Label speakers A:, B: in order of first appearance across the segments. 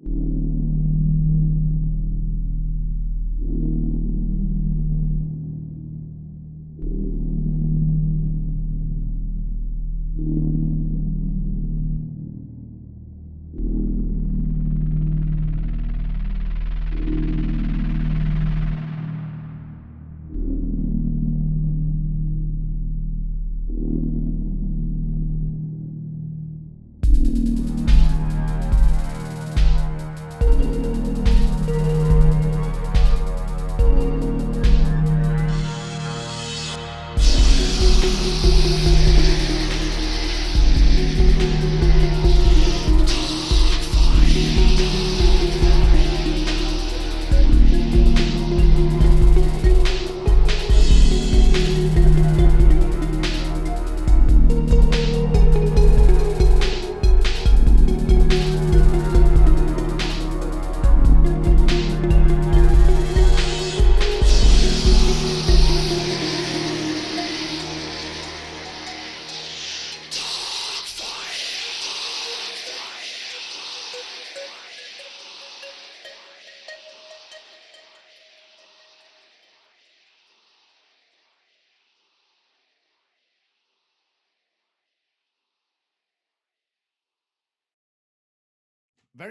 A: Very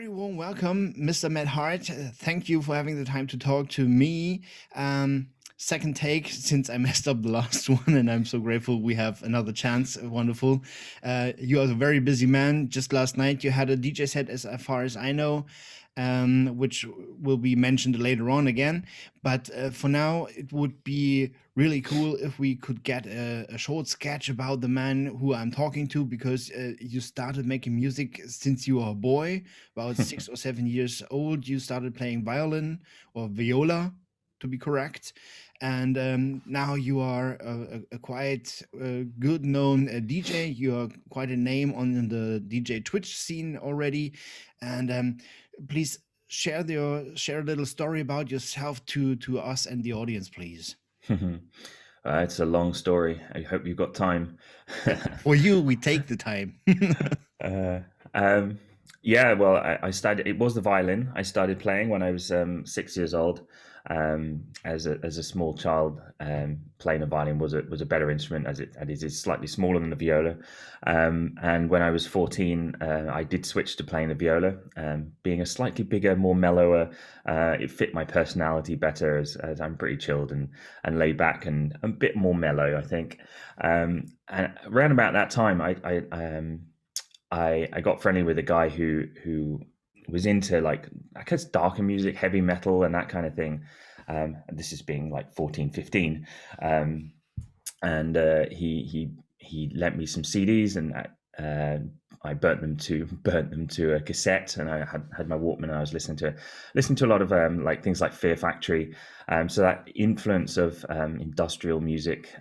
A: warm welcome, Mr. Matt Hart. Thank you for having the time to talk to me. Second take since I messed up the last one, and I'm so grateful we have another chance. Wonderful. You are a very busy man. Just last night you had a DJ set, as far as I know, which will be mentioned later on again. But for now, it would be really cool if we could get a short sketch about the man who I'm talking to, because you started making music since you were a boy, about 6 or 7 years old. You started playing violin or viola, to be correct. And now you are a quite good known DJ. You are quite a name on the DJ Twitch scene already. And please share a little story about yourself to us and the audience, please.
B: It's a long story. I hope you've got time.
A: For you, we take the time.
B: Yeah, well, I started. It was the violin. I started playing when I was 6 years old. As a small child, playing a violin was a better instrument, as it is slightly smaller than the viola. And when I was 14, I did switch to playing the viola. Being a slightly bigger, more mellower, it fit my personality better, as I'm pretty chilled and laid back and a bit more mellow, I think. And around about that time, I got friendly with a guy who was into, like, I guess, darker music, heavy metal and that kind of thing. This is being like 14, 15. And he lent me some CDs, and I burnt them to a cassette, and I had my Walkman, and I was listening to a lot of like things like Fear Factory. So that influence of industrial music,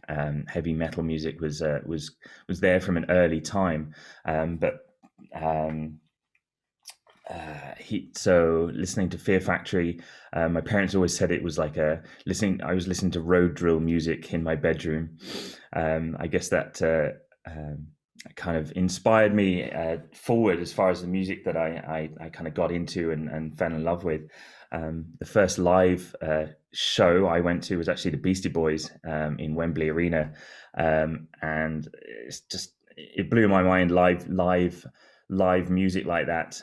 B: heavy metal music was there from an early time. So listening to Fear Factory, my parents always said it was like I was listening to road drill music in my bedroom. I guess that kind of inspired me forward as far as the music that I kind of got into and fell in love with. The first live show I went to was actually the Beastie Boys in Wembley Arena, and it blew my mind, live music like that.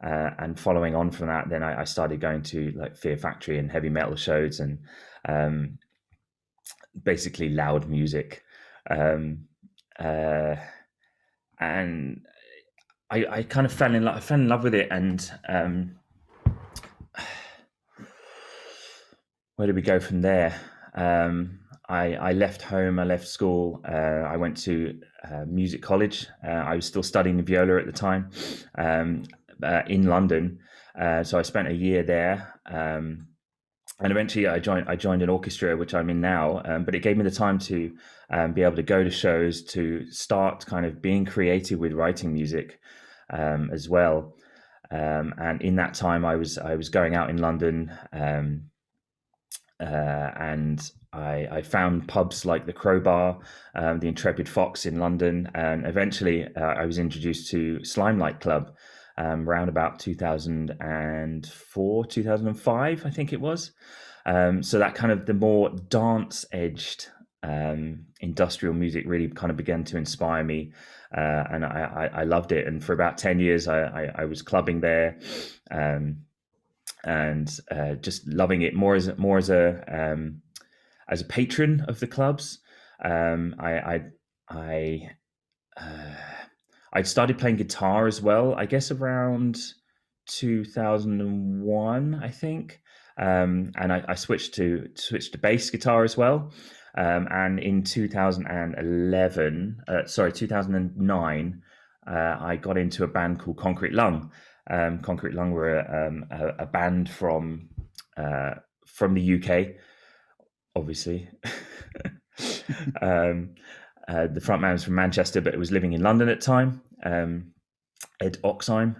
B: And following on from that, then I started going to like Fear Factory and heavy metal shows, and basically loud music. And I kind of fell in love with it. And where did we go from there? I left home, I left school, I went to music college. I was still studying the viola at the time, in London. So I spent a year there, and eventually I joined an orchestra, which I'm in now. But it gave me the time to be able to go to shows, to start kind of being creative with writing music as well. And in that time, I was going out in London, and I found pubs like the Crowbar, the Intrepid Fox in London, and eventually I was introduced to Slimelight Club, around about 2004, 2005, I think it was. So that kind of the more dance-edged industrial music really kind of began to inspire me, and I loved it. And for about 10 years, I was clubbing there, and just loving it more as a patron of the clubs. I uh, I'd started playing guitar as well, I guess around 2001, I think. And I switched to bass guitar as well. And in 2009, I got into a band called Concrete Lung. Concrete Lung were a band from the UK, obviously. The front man was from Manchester, but was living in London at the time. Ed Oxheim.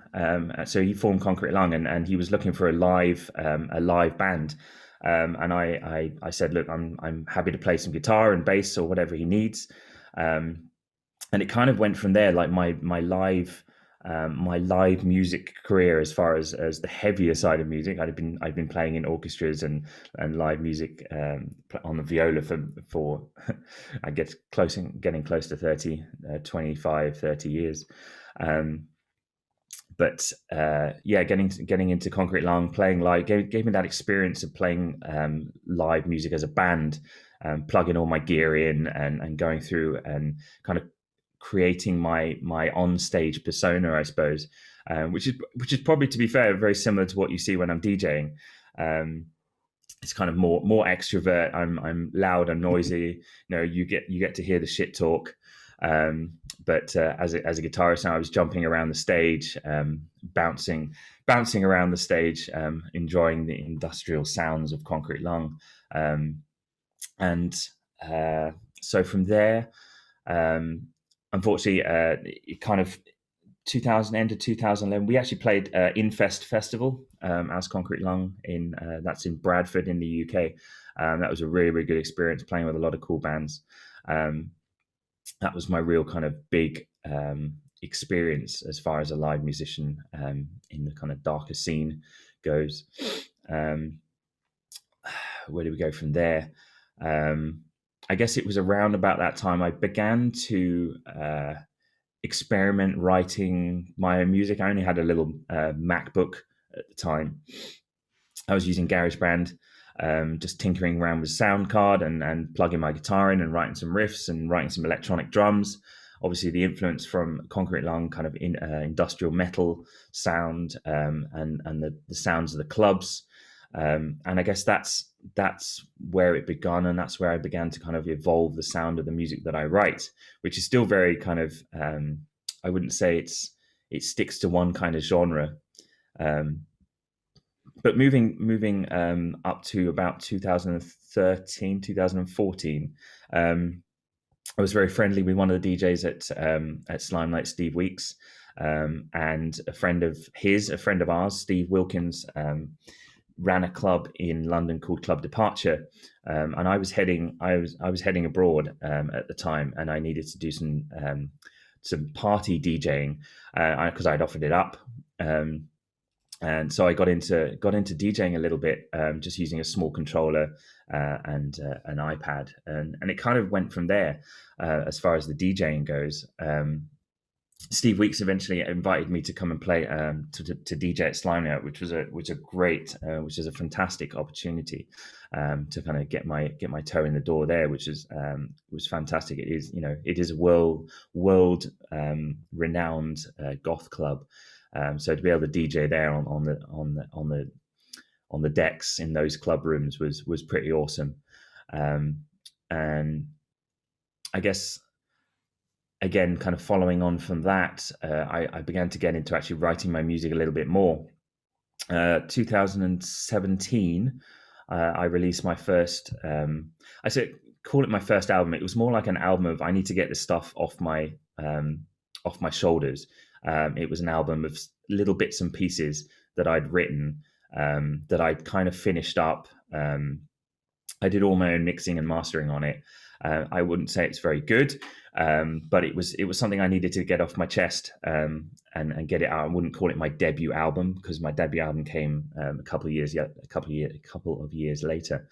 B: So he formed Concrete Lung, and he was looking for a live band. And I said, look, I'm happy to play some guitar and bass or whatever he needs. And it kind of went from there. Like my live music career, as far as the heavier side of music, I've been playing in orchestras and live music on the viola for I guess getting close to 30 years. But getting into Concrete Lung, playing live gave me that experience of playing live music as a band, plugging all my gear in and going through and kind of creating my on-stage persona, I suppose, which is probably, to be fair, very similar to what you see when I'm DJing. It's kind of more extrovert. I'm loud, I'm noisy. You get to hear the shit talk. But as a guitarist now, I was jumping around the stage, bouncing around the stage, enjoying the industrial sounds of Concrete Lung. So from there, unfortunately, it kind of 2000 to 2011, we actually played Infest Festival as Concrete Lung that's in Bradford in the UK. That was a really, really good experience, playing with a lot of cool bands. That was my real kind of big experience as far as a live musician in the kind of darker scene goes. Where do we go from there? I guess it was around about that time I began to experiment writing my own music. I only had a little MacBook at the time. I was using GarageBand, just tinkering around with sound card and plugging my guitar in and writing some riffs and writing some electronic drums. Obviously, the influence from Concrete Lung, kind of industrial metal sound, and the sounds of the clubs. And I guess that's where it began, and that's where I began to kind of evolve the sound of the music that I write, which is still very kind of, I wouldn't say it sticks to one kind of genre. But moving up to about 2013, 2014, I was very friendly with one of the DJs at Slimelight, Steve Weeks, and a friend of ours, Steve Wilkins, ran a club in London called Club Departure, and I was heading abroad at the time, and I needed to do some party DJing because I'd offered it up. And so I got into DJing a little bit, just using a small controller and an iPad, and it kind of went from there as far as the DJing goes. Steve Weeks eventually invited me to come and play to DJ at Symeon, which was a fantastic opportunity to kind of get my toe in the door there, which was fantastic. It is a world renowned goth club. So to be able to DJ there on the decks in those club rooms was pretty awesome. And I guess, again, kind of following on from that, I began to get into actually writing my music a little bit more. 2017, I released my first, call it my first album. It was more like an album of, I need to get this stuff off my shoulders. It was an album of little bits and pieces that I'd written, that I'd kind of finished up. I did all my own mixing and mastering on it. I wouldn't say it's very good, but it was something I needed to get off my chest, and get it out. I wouldn't call it my debut album, because my debut album came a couple of years later,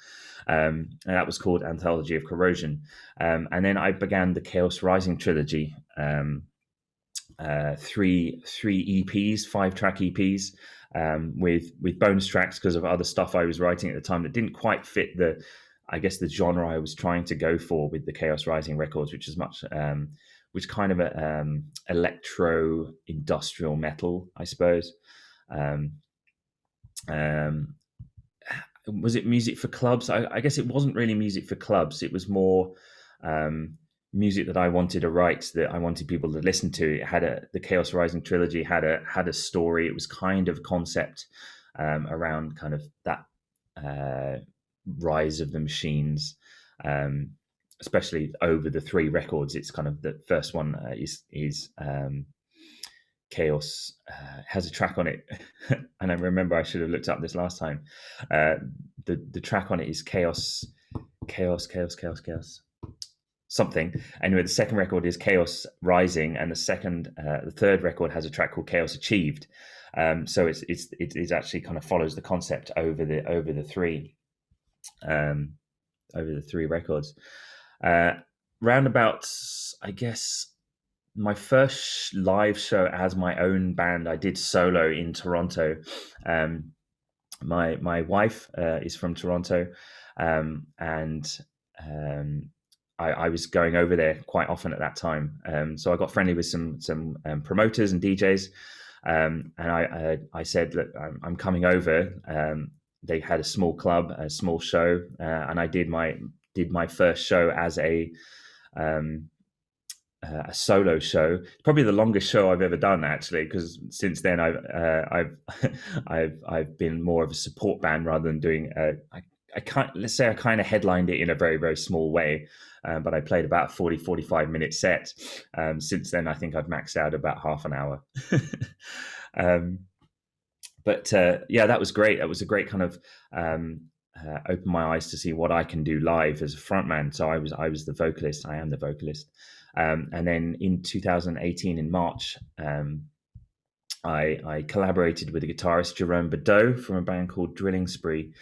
B: and that was called Anthology of Corrosion. And then I began the Chaos Rising trilogy, three EPs, 5-track EPs, with bonus tracks because of other stuff I was writing at the time that didn't quite fit the genre I was trying to go for with the Chaos Rising records, which is which kind of electro industrial metal, I suppose. Was it music for clubs? I guess it wasn't really music for clubs. It was more music that I wanted to write, that I wanted people to listen to. It had the Chaos Rising trilogy had a story. It was kind of concept around kind of that rise of the machines, especially over the 3 records. It's kind of the first one is Chaos, has a track on it, and I remember I should have looked up this last time. The track on it is Chaos something. Anyway, the second record is Chaos Rising, and the third record has a track called Chaos Achieved. So it's actually kind of follows the concept over the 3 records. Roundabout, I guess, my first live show as my own band, I did solo in Toronto. My wife is from Toronto, and I was going over there quite often at that time. So I got friendly with some promoters and DJs, and I said, look, I'm coming over. They had a small club, a small show, and I did my first show as a solo show. Probably the longest show I've ever done, actually, because since then I've been more of a support band rather than doing. I kind of headlined it in a very, very small way, but I played about a 45 minute set. Since then, I think I've maxed out about half an hour. But that was great. It was a great kind of opened my eyes to see what I can do live as a frontman. So I was the vocalist. I am the vocalist. And then in 2018, in March, I collaborated with a guitarist, Jerome Badeau, from a band called Drilling Spree.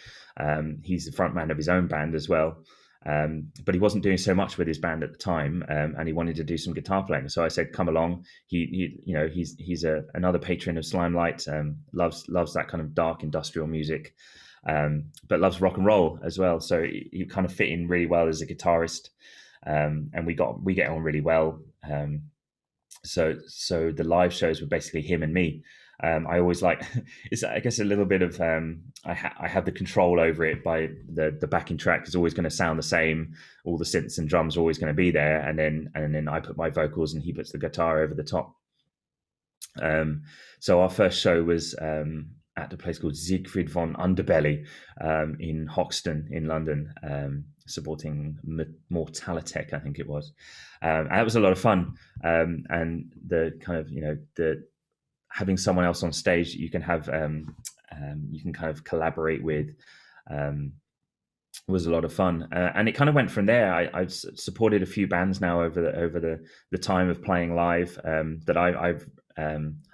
B: He's the frontman of his own band as well. But he wasn't doing so much with his band at the time, and he wanted to do some guitar playing. So I said, "Come along." He's another patron of Slimelight. Loves that kind of dark industrial music, but loves rock and roll as well. So he kind of fit in really well as a guitarist, and we get on really well. So the live shows were basically him and me. I always like, it's, I guess, a little bit of I have the control over it. By the backing track is always going to sound the same. All the synths and drums are always going to be there, and then I put my vocals and he puts the guitar over the top. So our first show was at a place called Siegfried von Underbelly in Hoxton in London, supporting Mortalitech, I think it was. And that was a lot of fun. And the kind of, the having someone else on stage that you can have, you can kind of collaborate with, was a lot of fun. And it kind of went from there. I've supported a few bands now over the time of playing live, that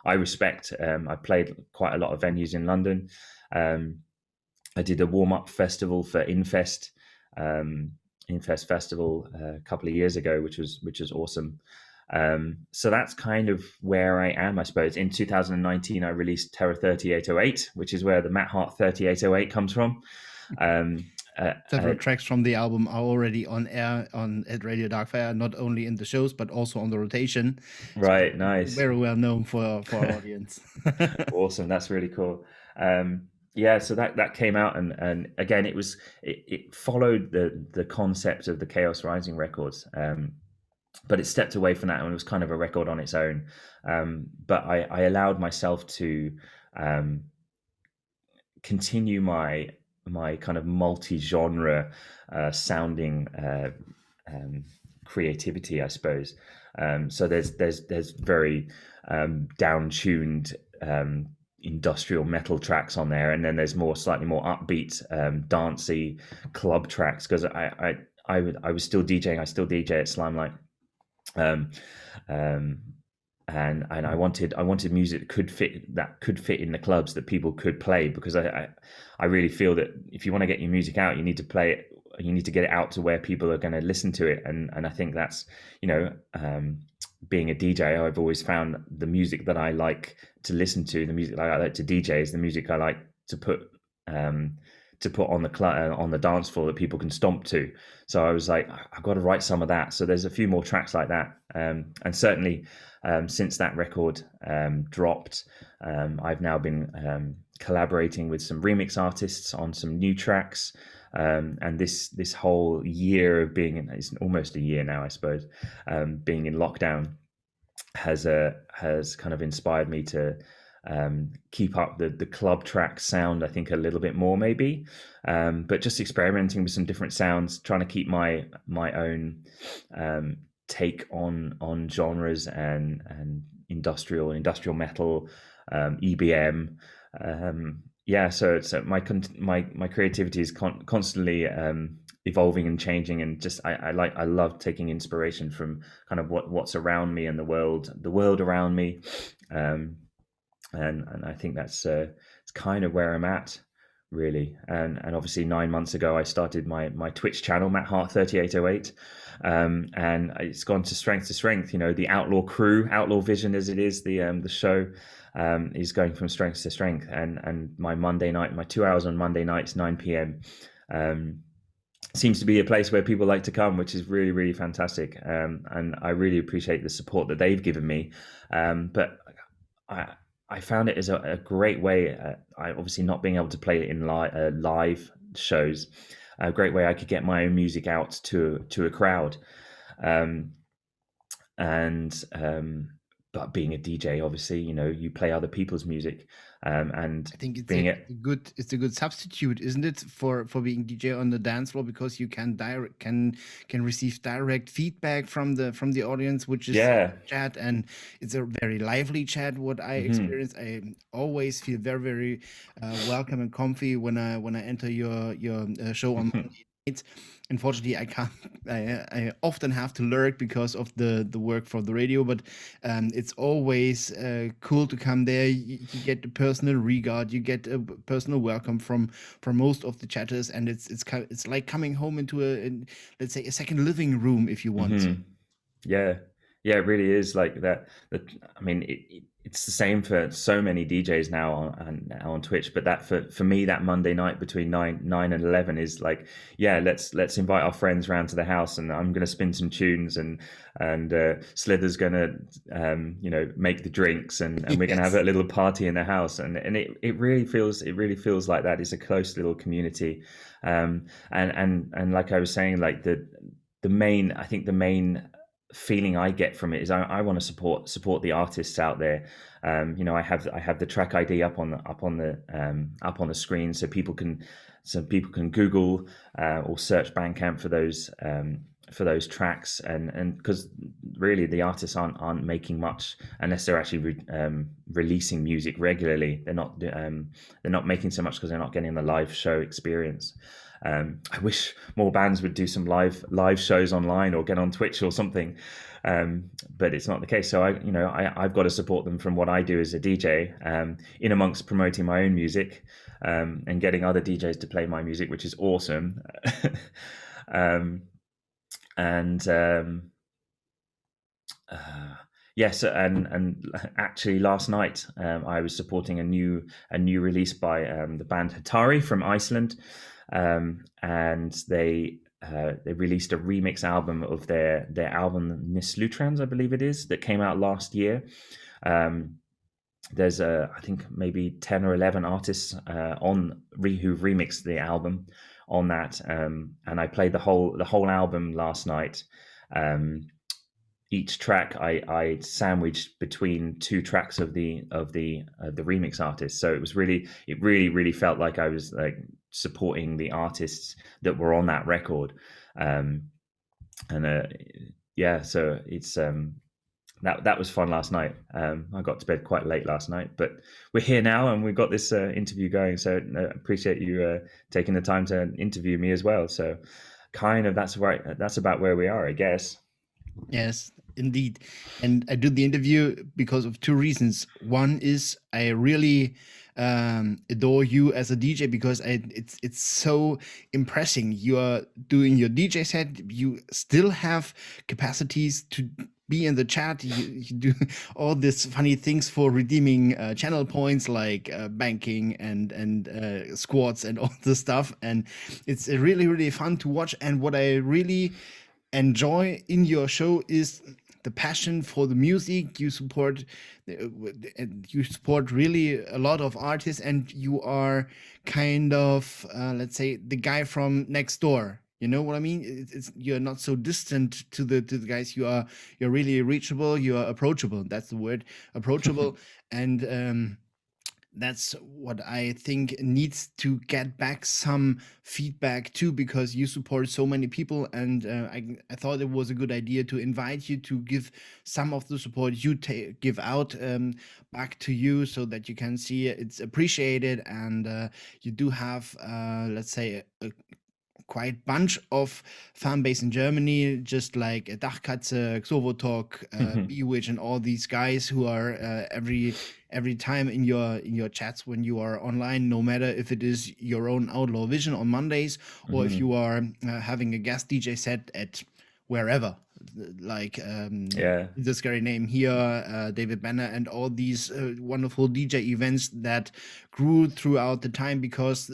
B: I respect. I played quite a lot of venues in London. I did a warm-up festival for Infest Festival a couple of years ago, which was awesome. So that's kind of where I am, I suppose. In 2019, I released Terror 3808, which is where the Matt Hart 3808 comes from.
A: Several tracks from the album are already on air at Radio DarkFire, not only in the shows but also on the rotation.
B: Right,
A: so
B: nice.
A: Very well known for our audience.
B: Awesome, that's really cool. So that came out, and again, it followed the concept of the Chaos Rising records, but it stepped away from that and it was kind of a record on its own. But I allowed myself to continue my kind of multi-genre sounding creativity, I suppose. So there's very down-tuned industrial metal tracks on there, and then there's slightly more upbeat, dancey club tracks, because I was still DJing. I still DJ at Slimelight. Um, um, and I wanted music that could fit in the clubs, that people could play, because I really feel that if you want to get your music out, you need to play it. You need to get it out to where people are going to listen to it. And I think that's, being a DJ, I've always found the music that I like to listen to, the music that I like to DJ, is the music I like to put on the dance floor that people can stomp to. So I was like, I've got to write some of that. So there's a few more tracks like that, and certainly since that record dropped, I've now been collaborating with some remix artists on some new tracks. And this whole year of it's almost a year now, I suppose, being in lockdown has kind of inspired me to keep up the club track sound, I think, a little bit more, maybe, but just experimenting with some different sounds, trying to keep my own take on genres and industrial metal, EBM. So my creativity is constantly evolving and changing, and just I love taking inspiration from kind of what's around me and the world around me, and I think that's it's kind of where I'm at, really. And obviously 9 months ago I started my Twitch channel, Matt Hart 3808, and it's gone to strength to strength. The Outlaw Crew, Outlaw Vision as it is, the show is going from strength to strength, and my 2 hours on Monday nights, 9 p.m. Seems to be a place where people like to come, which is really, really fantastic. And I really appreciate the support that they've given me. But I found it as a great way. I obviously not being able to play it in live shows, a great way I could get my own music out to a crowd. But being a DJ, obviously, you play other people's music, and
A: I think it's a good substitute, isn't it, for being DJ on the dance floor, because you can receive direct feedback from the audience, which is chat, and it's a very lively chat. What I experience, I always feel very, very welcome and comfy when I enter your show on Monday nights. Unfortunately, I often have to lurk because of the work for the radio, but it's always cool to come there. You get the personal regard, you get a personal welcome from most of the chatters, and it's like coming home into let's say a second living room, if you want.
B: Yeah, it really is like that. I mean, it's the same for so many DJs now on Twitch, but that for me, that Monday night between 9 and 11 is like, let's invite our friends round to the house, and I'm going to spin some tunes, and Slither's going to make the drinks, and we're going to have a little party in the house, and it really feels like that. It's a close little community, and like I was saying, like the main feeling I get from it is I want to support the artists out there. I have the track ID up on the screen, so people can Google or search Bandcamp for those tracks, and because really the artists aren't making much unless they're actually releasing music regularly. They're not making so much because they're not getting the live show experience. I wish more bands would do some live shows online or get on Twitch or something, but it's not the case. So I've got to support them from what I do as a DJ, in amongst promoting my own music, and getting other DJs to play my music, which is awesome. Yes, and actually last night I was supporting a new release by the band Hatari from Iceland. And they released a remix album of their album Nislutrans, I believe it is, that came out last year. There's I think maybe 10 or 11 artists who've remixed the album on that, and I played the whole album last night. Each track I sandwiched between two tracks of the remix artist, so it really felt like I was like supporting the artists that were on that record, so it's that was fun last night. I got to bed quite late last night, but we're here now and we've got this interview going, so I appreciate you taking the time to interview me as well. So kind of that's about where we are, I guess.
A: Yes, indeed. And I did the interview because of two reasons. One is I really adore you as a DJ because it's so impressing. You are doing your DJ set. You still have capacities to be in the chat. You do all these funny things for redeeming channel points like banking and squads and all this stuff. And it's really, really fun to watch. And what I really enjoy in your show is the passion for the music. You support really a lot of artists, and you are kind of let's say the guy from next door. You know what I mean? You're not so distant to the guys. You're really reachable. You are approachable. That's the word, approachable. And that's what I think needs to get back some feedback too, because you support so many people, and I thought it was a good idea to invite you to give some of the support you give out back to you, so that you can see it's appreciated, and you do have let's say a quite bunch of fan base in Germany, just like Dachkatze, Xovotalk, Bewitch, and all these guys who are every time in your chats when you are online, no matter if it is your own Outlaw Vision on Mondays or if you are having a guest DJ set at wherever, like the scary name here, David Banner, and all these wonderful DJ events that grew throughout the time, because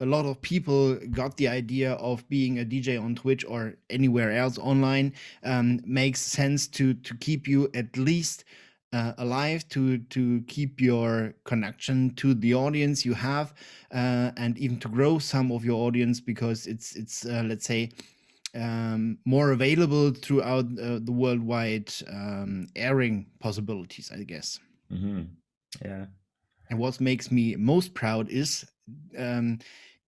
A: a lot of people got the idea of being a DJ on Twitch or anywhere else online. Makes sense to keep you at least alive, to keep your connection to the audience you have, and even to grow some of your audience, because it's let's say more available throughout the worldwide airing possibilities, I guess.
B: Yeah.
A: And what makes me most proud is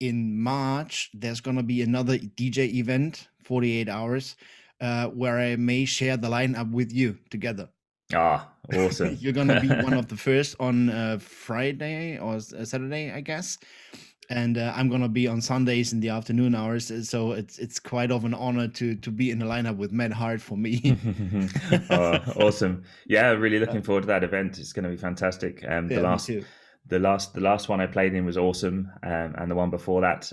A: in March, there's going to be another DJ event, 48 hours, where I may share the lineup with you together.
B: Ah, awesome.
A: You're going to be one of the first on Friday or Saturday, I guess. And I'm going to be on Sundays in the afternoon hours. So it's quite of an honor to be in the lineup with Matt Hart for me.
B: Oh, awesome. Yeah, really looking forward to that event. It's going to be fantastic. The last one I played in was awesome, and the one before that,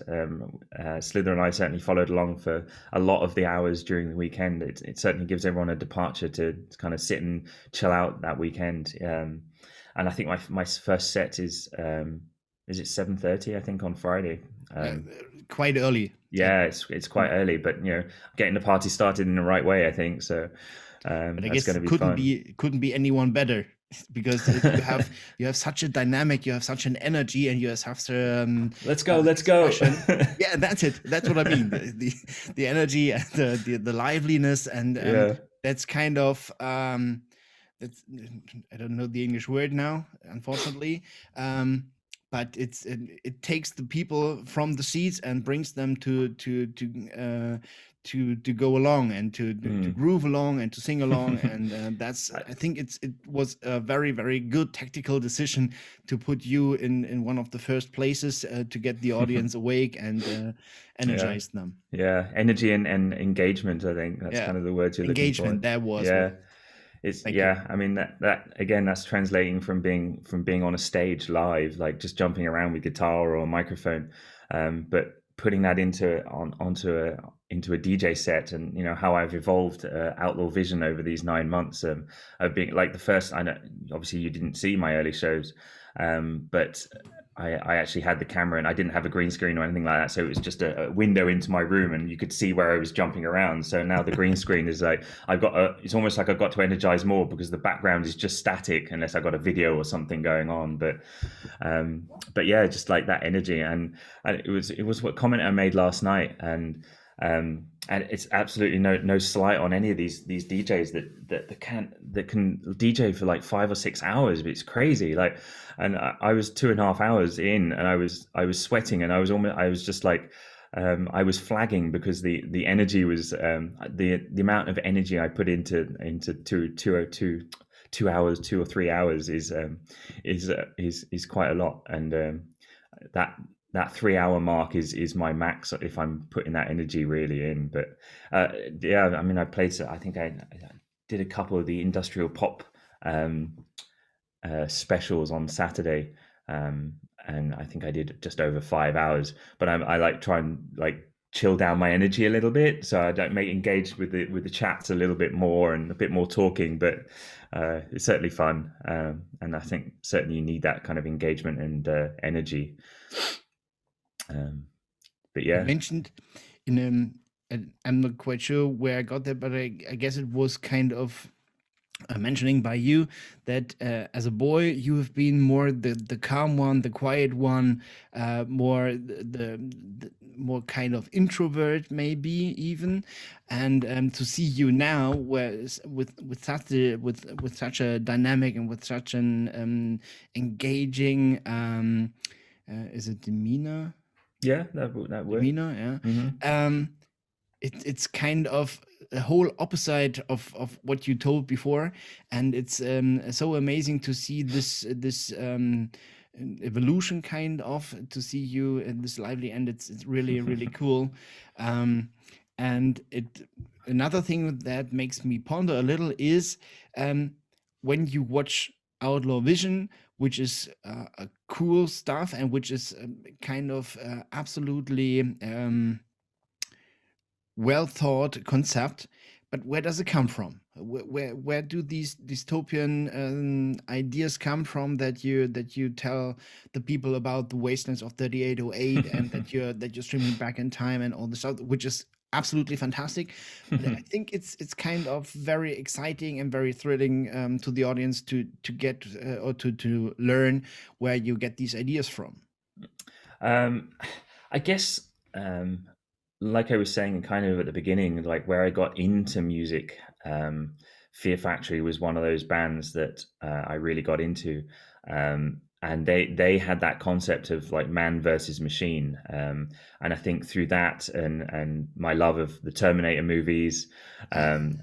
B: Slither and I certainly followed along for a lot of the hours during the weekend. It certainly gives everyone a departure to kind of sit and chill out that weekend. And I think my first set is it 7:30? I think on Friday.
A: Quite early.
B: Yeah, it's quite early, but getting the party started in the right way, I think so.
A: But I guess going to be couldn't be anyone better. Because you have such a dynamic, you have such an energy, and you have such
B: let's go.
A: Yeah, that's it. That's what I mean. The energy and the liveliness, and that's kind of that's, I don't know the English word now, unfortunately. But it takes the people from the seats and brings them to go along and to groove along and to sing along, and that's I think it was a very, very good tactical decision to put you in one of the first places to get the audience awake and energize them.
B: Yeah, energy and engagement. I think that's kind of the words you're looking for.
A: Engagement. That was
B: It's I mean that again, that's translating from being on a stage live, like just jumping around with guitar or a microphone, but putting that into a DJ set, and how I've evolved Outlaw Vision over these 9 months of being like the first. I know obviously you didn't see my early shows, but I actually had the camera and I didn't have a green screen or anything like that. So it was just a window into my room and you could see where I was jumping around. So now the green screen is like, it's almost like I've got to energize more because the background is just static unless I got a video or something going on. But yeah, just like that energy. And it was what comment I made last night. And it's absolutely no slight on any of these DJs that can DJ for like 5 or 6 hours. But it's crazy. Like, and I was 2.5 hours in, and I was sweating, and I was just like, I was flagging because the energy was the amount of energy I put into 2 hours, 2 or 3 hours is quite a lot, and that that 3 hour mark is my max if I'm putting that energy really in. But yeah, I mean, I think I did a couple of the industrial pop specials on Saturday, and I think I did just over 5 hours. But I like try and like chill down my energy a little bit, so I don't make engage with the chats a little bit more and a bit more talking. But it's certainly fun, and I think certainly you need that kind of engagement and energy. But
A: You
B: yeah,
A: mentioned in and I'm not quite sure where I got that, but I guess it was kind of mentioning by you that as a boy you have been more the calm one, the quiet one, more the more kind of introvert maybe even, and to see you now with such a dynamic and with such an engaging is it demeanor
B: yeah, that work.
A: demeanor
B: Hmm.
A: yeah it's kind of a whole opposite of what you told before, and it's so amazing to see this evolution kind of to see you in this lively, and it's really really cool. um, and it another thing that makes me ponder a little is um, when you watch Outlaw Vision, which is a cool stuff and which is kind of absolutely well thought concept, but where does it come from? Where do these dystopian ideas come from that you tell the people about the wastelands of 3808 and that you're streaming back in time and all this stuff, which is absolutely fantastic. But I think it's kind of very exciting and very thrilling to the audience to get or to learn where you get these ideas from.
B: um, I guess, like I was saying kind of at the beginning, like where I got into music, Fear Factory was one of those bands that I really got into. And they had that concept of like man versus machine. And I think through that and my love of the Terminator movies, and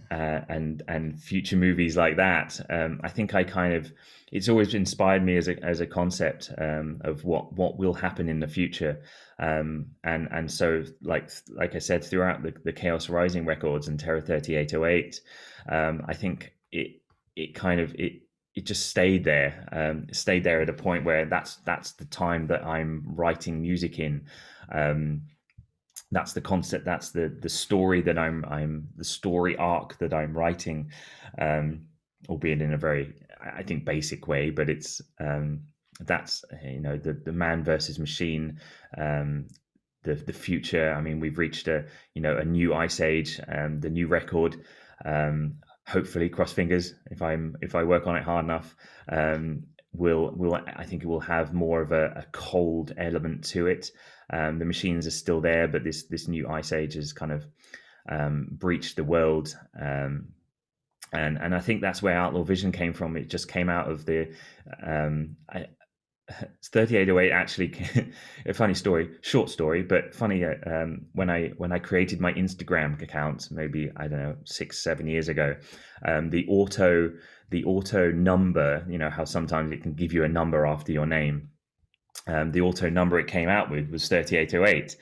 B: future movies like that, I think I kind of, it's always inspired me as a concept, of what will happen in the future. And so like I said, throughout the Chaos Rising records and Terror 3808, I think it kind of it just stayed there. Stayed there at a point where that's the time that I'm writing music in. That's the concept. That's the story that I'm the story arc that I'm writing, albeit in a very, I think, basic way. But it's that's, the man versus machine. The future. I mean, we've reached a new ice age. The new record, hopefully, cross fingers, if I work on it hard enough, will I think it will have more of a cold element to it. The machines are still there, but this new ice age has kind of breached the world. And I think that's where Outlaw Vision came from. It just came out of the 3808 actually. A funny story, short story, but funny. When I created my Instagram account, maybe, I don't know, 6-7 years ago, the auto number, how sometimes it can give you a number after your name. The auto number it came out with was 3808.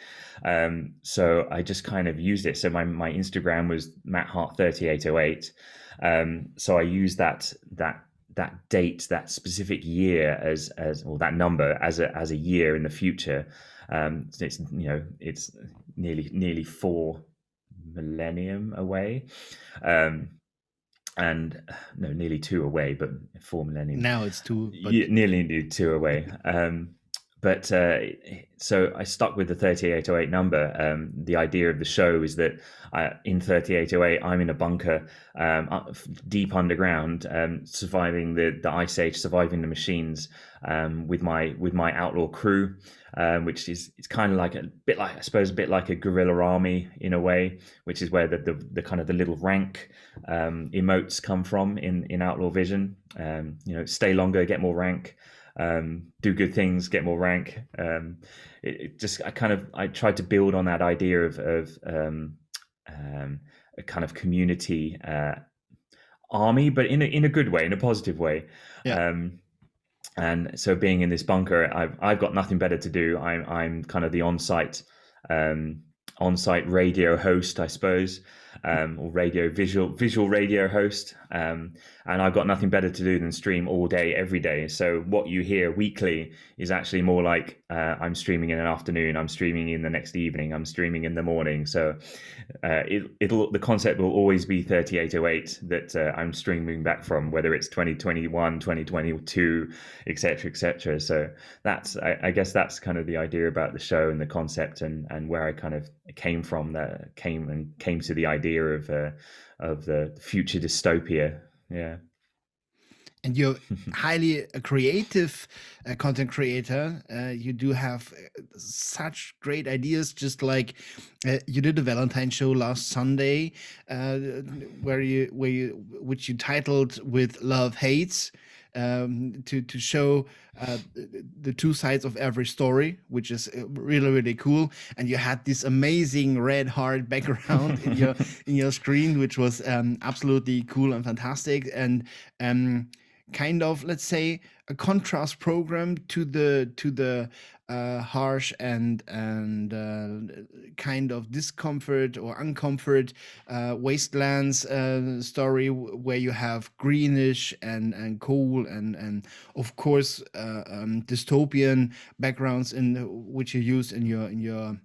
B: So I just kind of used it. So my Instagram was Matt Hart 3808. So I used that date, that specific year as or that number as a year in the future. So it's nearly 4 millennium away. And no, nearly 2 away, but 4 millennium.
A: Now it's two, but
B: Nearly 2 away. But so I stuck with the 3808 number. The idea of the show is that in 3808, I'm in a bunker, deep underground, surviving the ice age, surviving the machines, with my outlaw crew, which is, it's kind of like a bit like a guerrilla army in a way, which is where the kind of the little rank emotes come from in Outlaw Vision. Stay longer, get more rank. Do good things, get more rank. I tried to build on that idea of a kind of community army, but in a good way, in a positive way.
A: yeah.
B: And so being in this bunker, I've got nothing better to do. I'm kind of the um, on-site radio host, I suppose, or visual radio host. And I've got nothing better to do than stream all day, every day. So what you hear weekly is actually more like I'm streaming in an afternoon, I'm streaming in the next evening, I'm streaming in the morning. So the concept will always be 3808 that I'm streaming back from, whether it's 2021, 2022, etc., etc. So I guess that's kind of the idea about the show and the concept, and where I kind of came from. That came to the idea of the future dystopia. Yeah.
A: And you're highly a creative content creator. You do have such great ideas, just like you did a Valentine show last Sunday, which you titled with "Love Hates," to show the two sides of every story, which is really really cool. And you had this amazing red heart background in your screen, which was absolutely cool and fantastic. And kind of, let's say, a contrast program to the harsh and kind of discomfort or uncomfort wastelands story, where you have greenish and coal and of course dystopian backgrounds in which you use in your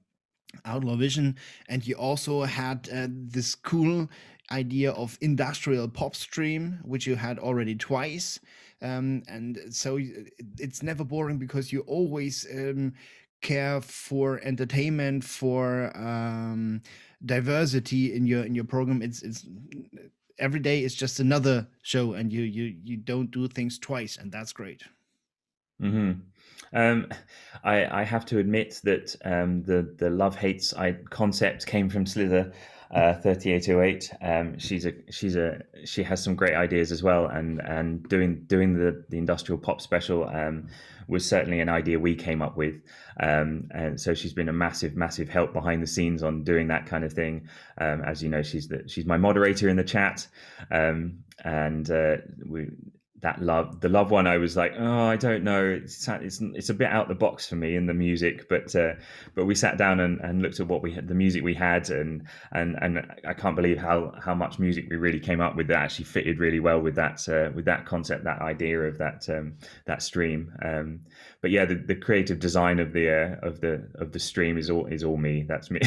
A: outlaw vision. And you also had this cool idea of industrial pop stream, which you had already twice. And so it's never boring, because you always care for entertainment, for diversity in your program. It's every day is just another show, and you don't do things twice, and that's great.
B: Mm-hmm. Um, I have to admit that the love hates concept came from Slither 3808. She has some great ideas as well, and doing the industrial pop special was certainly an idea we came up with, and so she's been a massive help behind the scenes on doing that kind of thing. As you know, she's my moderator in the chat, and we. The love one, I was like, oh, I don't know, it's a bit out the box for me in the music, but we sat down and looked at what we had, the music we had, and I can't believe how much music we really came up with that actually fitted really well with that concept, that idea of that stream. But yeah, the creative design of the stream is all me. That's me.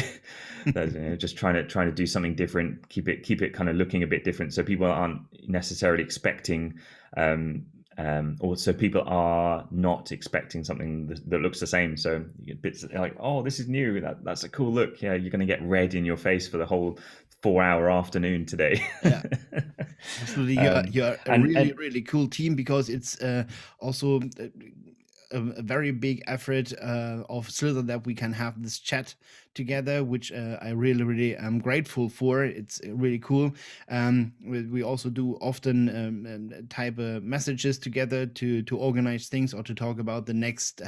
B: That's, just trying to do something different, keep it kind of looking a bit different, so people aren't necessarily expecting. Or so people are not expecting something that looks the same. So bits like, oh, this is new. That's a cool look. Yeah, you're going to get red in your face for the whole 4-hour afternoon today.
A: Yeah, absolutely. You're a really cool team, because it's also a very big effort of Slither that we can have this chat together, which I really am grateful for. It's really cool. We also do often type messages together to organize things, or to talk about the next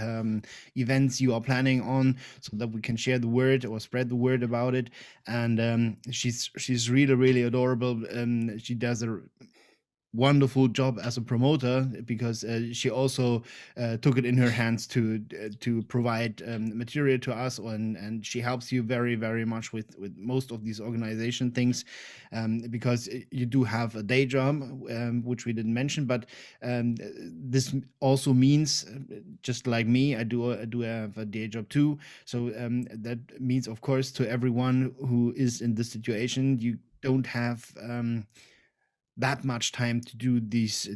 A: events you are planning on, so that we can share the word or spread the word about it. And she's really adorable. She does a wonderful job as a promoter, because she also took it in her hands to provide material to us, and she helps you very much with most of these organization things, because you do have a day job, which we didn't mention, but this also means, just like me, I do have a day job too. So that means, of course, to everyone who is in this situation, you don't have that much time to do these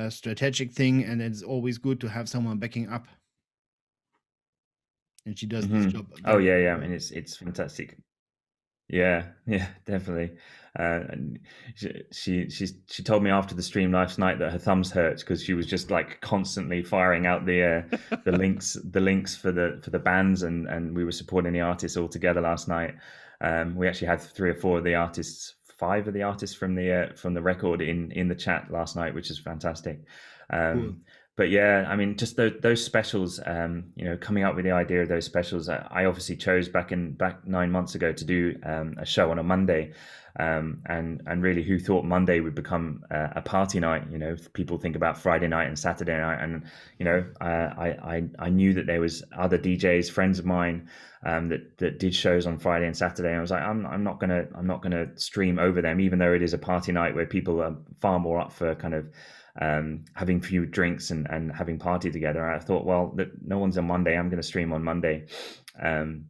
A: strategic thing, and it's always good to have someone backing up. And she does this job.
B: Oh yeah. I mean, it's fantastic. Yeah, definitely. And she told me after the stream last night that her thumbs hurt, because she was just like constantly firing out the links for the bands, and we were supporting the artists all together last night. We actually had 3 or 4 of the artists, 5 of the artists from the record in the chat last night, which is fantastic.
A: Cool.
B: but yeah, I mean, just those specials, coming up with the idea of those specials, I obviously chose back 9 months ago to do a show on a Monday, and really, who thought Monday would become a party night? People think about Friday night and Saturday night, and I knew that there was other DJs, friends of mine, that did shows on Friday and Saturday. And I was like, I'm not gonna stream over them, even though it is a party night where people are far more up for kind of having a few drinks and having party together. I thought, well, no one's on Monday, I'm going to stream on Monday. And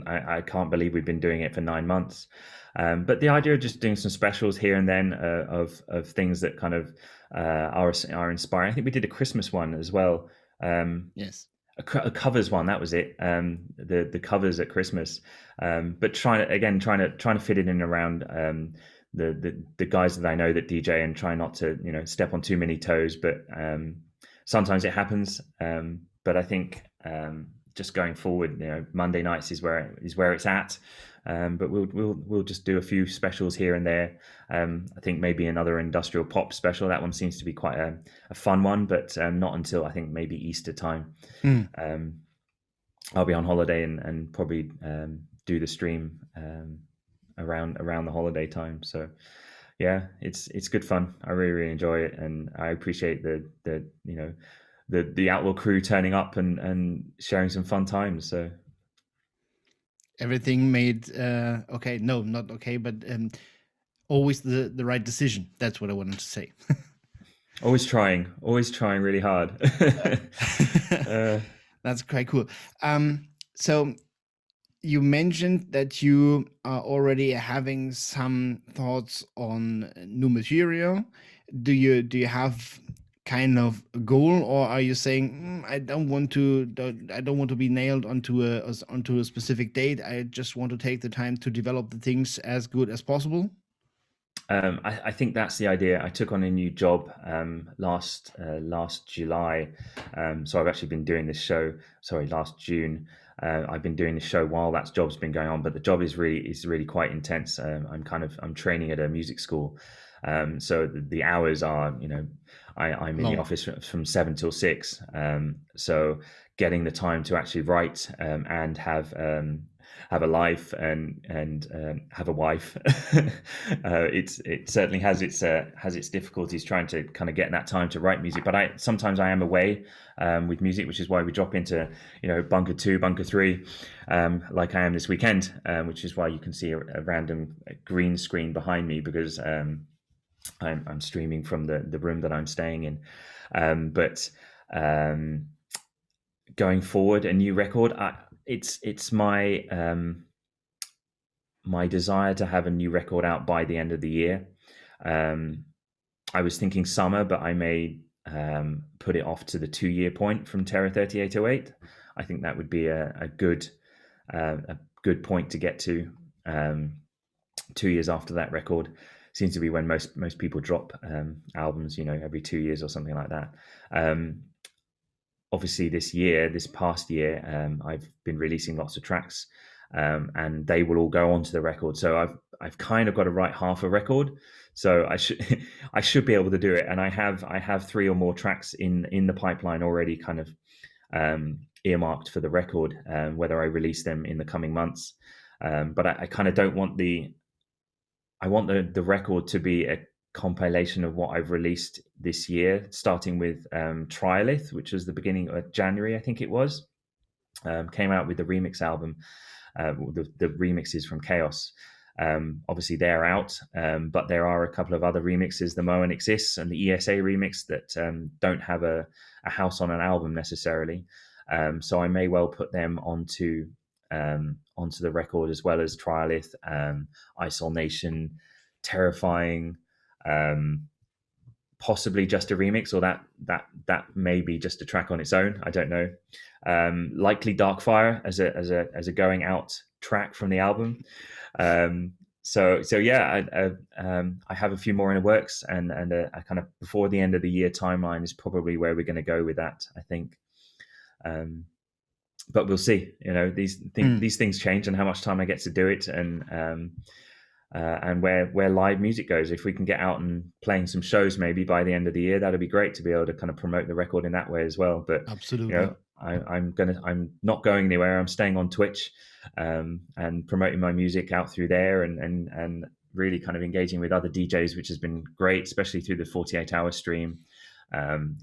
B: I can't believe we've been doing it for 9 months. But the idea of just doing some specials here and then of things that kind of are inspiring. I think we did a Christmas one as well.
A: Yes.
B: A covers one, that was it. The covers at Christmas, but trying to fit it in around the guys that I know that DJ, and try not to step on too many toes. But sometimes it happens. But I think just going forward, Monday nights is where it's at. But we'll just do a few specials here and there. I think maybe another industrial pop special. That one seems to be quite a fun one, but not until I think maybe Easter time. I'll be on holiday and probably do the stream around the holiday time. So yeah, it's good fun. I really enjoy it, and I appreciate the Outlaw crew turning up and sharing some fun times. So
A: everything made okay, no, not okay, but always the right decision. That's what I wanted to say.
B: always trying really hard.
A: That's quite cool. So you mentioned that you are already having some thoughts on new material. Do you have kind of a goal, or are you saying I don't want to be nailed onto a specific date? I just want to take the time to develop the things as good as possible.
B: I think that's the idea. I took on a new job last July, so I've actually been doing this show. Sorry, last June. I've been doing the show while that job's been going on, but the job is really quite intense. I'm training at a music school, so the hours are I'm in the office from 7 till 6. So getting the time to actually write and have a life and have a wife, it certainly has its difficulties trying to kind of get that time to write music. But sometimes I am away with music, which is why we drop into bunker 2, bunker 3, like I am this weekend, which is why you can see a random green screen behind me, because I'm streaming from the room that I'm staying in. But going forward, a new record. It's my my desire to have a new record out by the end of the year. I was thinking summer, but I may put it off to the 2-year point from Terror 3808. I think that would be a good point to get to. 2 years after that record seems to be when most people drop albums, every 2 years or something like that. Obviously this past year, I've been releasing lots of tracks, and they will all go onto the record. So I've kind of got to write half a record. So I should be able to do it. And I have 3 or more tracks in the pipeline already, kind of earmarked for the record, whether I release them in the coming months. But I kind of don't want I want the record to be a compilation of what I've released this year, starting with Trilogy, which was the beginning of January, I think it was. Came out with the remix album, the remixes from Chaos. Obviously they're out, but there are a couple of other remixes, the Moen Exists and the ESA remix, that don't have a house on an album necessarily. So I may well put them onto the record, as well as Trilogy, Isolation, Terrifying, possibly just a remix, or that may be just a track on its own. I don't know. Likely DarkFire as a going out track from the album. So yeah, I have a few more in the works, and a kind of before the end of the year timeline is probably where we're going to go with that, I think. But we'll see. These things change, and how much time I get to do it, and and where live music goes. If we can get out and playing some shows maybe by the end of the year, that'd be great to be able to kind of promote the record in that way as well. But
A: Absolutely.
B: I'm not going anywhere. I'm staying on Twitch, and promoting my music out through there, and really kind of engaging with other DJs, which has been great, especially through the 48-hour stream.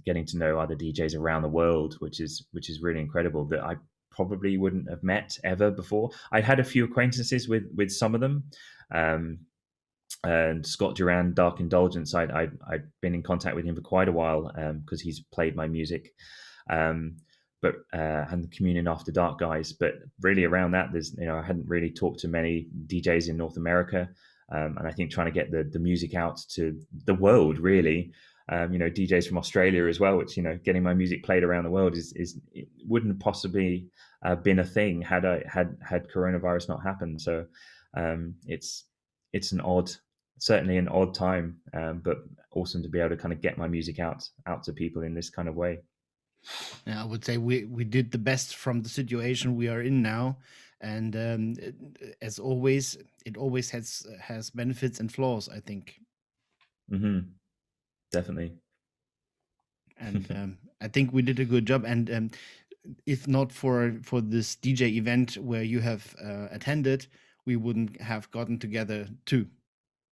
B: Getting to know other DJs around the world, which is really incredible, that I probably wouldn't have met ever before. I had a few acquaintances with some of them. And Scott Duran, Dark Indulgence, I'd been in contact with him for quite a while, because he's played my music. And the Communion After Dark guys. But really around that, I hadn't really talked to many DJs in North America. And I think trying to get the music out to the world, really, DJs from Australia as well, which, getting my music played around the world is it wouldn't possibly been a thing had coronavirus not happened. So it's certainly an odd time, but awesome to be able to kind of get my music out to people in this kind of way.
A: Yeah, I would say we did the best from the situation we are in now, and as always, it always has benefits and flaws, I think.
B: Definitely.
A: And I think we did a good job. And if not for this DJ event where you have attended, we wouldn't have gotten together too,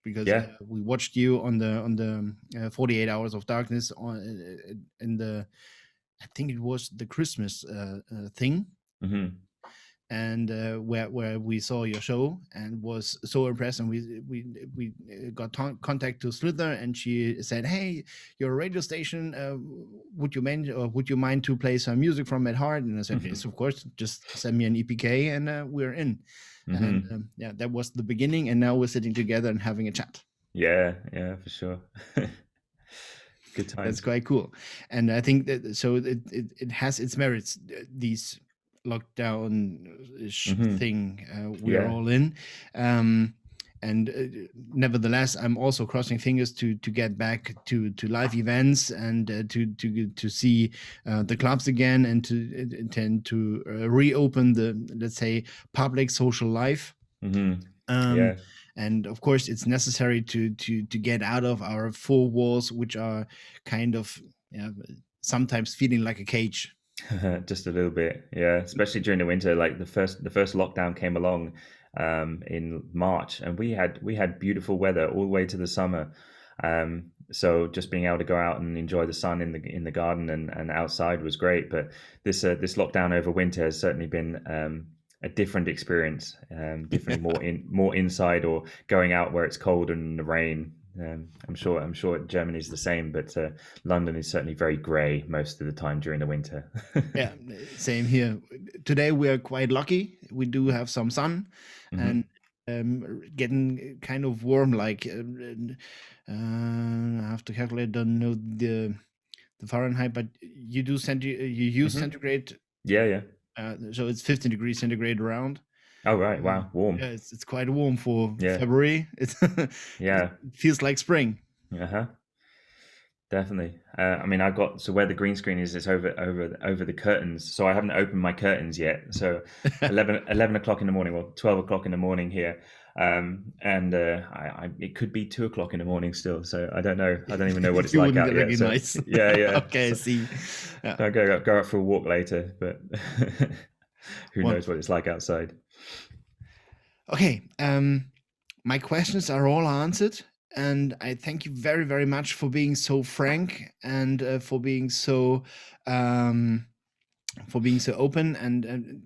A: because we watched you on the 48 Hours of Darkness in the, I think it was the Christmas thing. And where we saw your show and was so impressed, and we got contact to Slither, and she said, "Hey, you're a radio station. Would you mind to play some music from Matt Hart?" And I said, "Yes, of course. Just send me an EPK, and we're in." And that was the beginning. And now we're sitting together and having a chat.
B: Yeah, for sure. Good times.
A: That's quite cool. And I think that it has its merits, these lockdown-ish thing we're all in. And nevertheless, I'm also crossing fingers to get back to live events, and to see the clubs again, and to intend to reopen the, let's say, public social life. And of course, it's necessary to get out of our four walls, which are kind of sometimes feeling like a cage.
B: Just a little bit, yeah. Especially during the winter, like the first lockdown came along in March, and we had beautiful weather all the way to the summer. So just being able to go out and enjoy the sun in the garden and outside was great. But this lockdown over winter has certainly been a different experience. Definitely more inside, or going out where it's cold and in the rain. I'm sure Germany's the same, but London is certainly very grey most of the time during the winter.
A: Yeah, same here. Today we are quite lucky. We do have some sun, and getting kind of warm. Like I have to calculate. Don't know the Fahrenheit, but you do you use centigrade.
B: Yeah.
A: So it's 15 degrees centigrade around.
B: Oh right, wow, warm.
A: Yeah, it's quite warm for February. It feels like spring.
B: Definitely. I mean, so where the green screen is, it's over the curtains. So I haven't opened my curtains yet. So 11 o'clock in the morning, or 12 o'clock in the morning here, and it could be 2 o'clock in the morning still. So I don't know. I don't even know what it's like out yet. So,
A: nice.
B: Yeah.
A: Okay, I see.
B: Yeah. I'll go out for a walk later, but who knows what it's like outside.
A: Okay, my questions are all answered, and I thank you very, very much for being so frank, and for being so open, and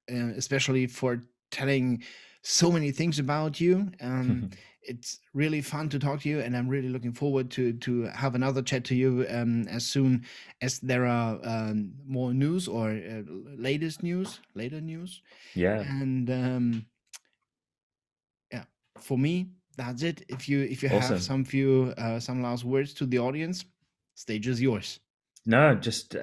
A: especially for telling so many things about you. It's really fun to talk to you, and I'm really looking forward to have another chat to you as soon as there are more news, or later news.
B: Yeah.
A: And for me, that's it. If you
B: Awesome.
A: have some last words to the audience, stage is yours.
B: No, just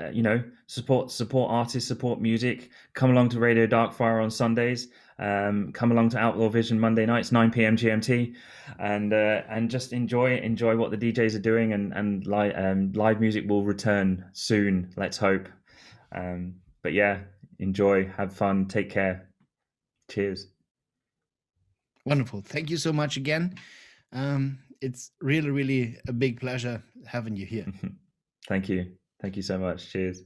B: support artists, support music. Come along to Radio DarkFire on Sundays. Come along to Outlaw Vision Monday nights, 9 p.m. GMT, and just enjoy what the DJs are doing, and live music will return soon. Let's hope. But yeah, enjoy, have fun, take care. Cheers.
A: Wonderful. Thank you so much again. It's really, really a big pleasure having you here.
B: Thank you. Thank you so much. Cheers.